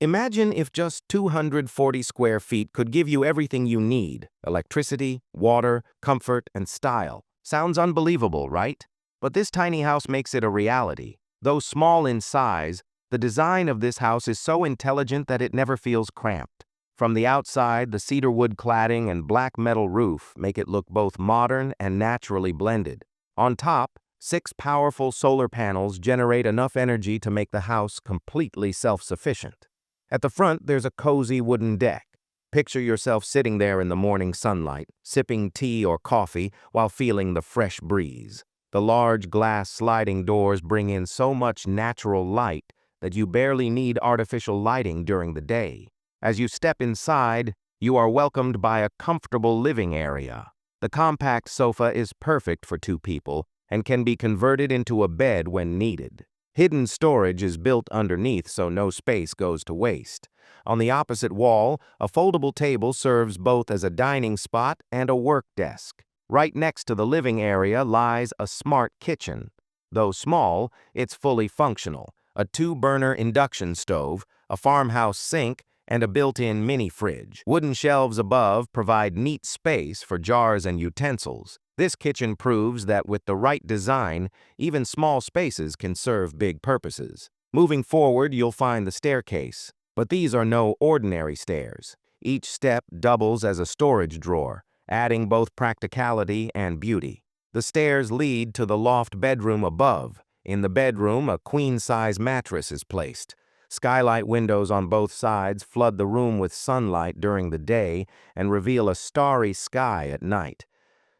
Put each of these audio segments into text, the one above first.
Imagine if just 240 square feet could give you everything you need: electricity, water, comfort, and style. Sounds unbelievable, right? But this tiny house makes it a reality. Though small in size, the design of this house is so intelligent that it never feels cramped. From the outside, the cedar wood cladding and black metal roof make it look both modern and naturally blended. On top, 6 powerful solar panels generate enough energy to make the house completely self-sufficient. At the front, there's a cozy wooden deck. Picture yourself sitting there in the morning sunlight, sipping tea or coffee while feeling the fresh breeze. The large glass sliding doors bring in so much natural light that you barely need artificial lighting during the day. As you step inside, you are welcomed by a comfortable living area. The compact sofa is perfect for 2 people and can be converted into a bed when needed. Hidden storage is built underneath so no space goes to waste. On the opposite wall, a foldable table serves both as a dining spot and a work desk. Right next to the living area lies a smart kitchen. Though small, it's fully functional. A 2-burner induction stove, a farmhouse sink, and a built-in mini fridge. Wooden shelves above provide neat space for jars and utensils. This kitchen proves that with the right design, even small spaces can serve big purposes. Moving forward, you'll find the staircase. But these are no ordinary stairs. Each step doubles as a storage drawer, adding both practicality and beauty. The stairs lead to the loft bedroom above. In the bedroom, a queen-size mattress is placed. Skylight windows on both sides flood the room with sunlight during the day and reveal a starry sky at night.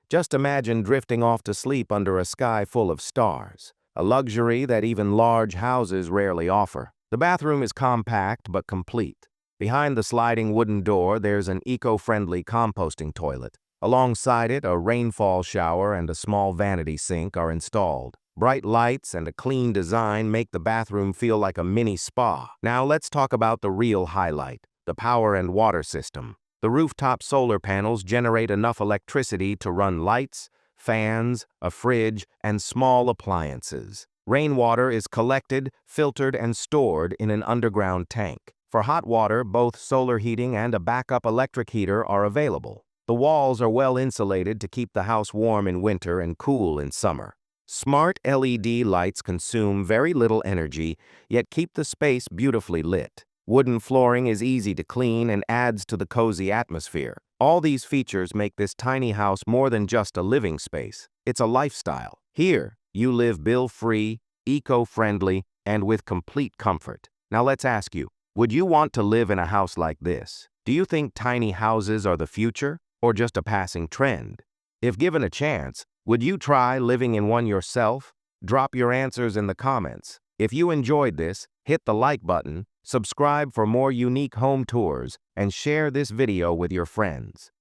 Just imagine drifting off to sleep under a sky full of stars, a luxury that even large houses rarely offer. The bathroom is compact but complete. Behind the sliding wooden door, there's an eco-friendly composting toilet. Alongside it, a rainfall shower and a small vanity sink are installed. Bright lights and a clean design make the bathroom feel like a mini spa. Now let's talk about the real highlight, the power and water system. The rooftop solar panels generate enough electricity to run lights, fans, a fridge, and small appliances. Rainwater is collected, filtered, and stored in an underground tank. For hot water, both solar heating and a backup electric heater are available. The walls are well insulated to keep the house warm in winter and cool in summer. Smart LED lights consume very little energy, yet keep the space beautifully lit. Wooden flooring is easy to clean and adds to the cozy atmosphere. All these features make this tiny house more than just a living space. It's a lifestyle. Here, you live bill-free, eco-friendly, and with complete comfort. Now let's ask you, would you want to live in a house like this? Do you think tiny houses are the future, or just a passing trend? If given a chance, would you try living in one yourself? Drop your answers in the comments. If you enjoyed this, hit the like button, subscribe for more unique home tours, and share this video with your friends.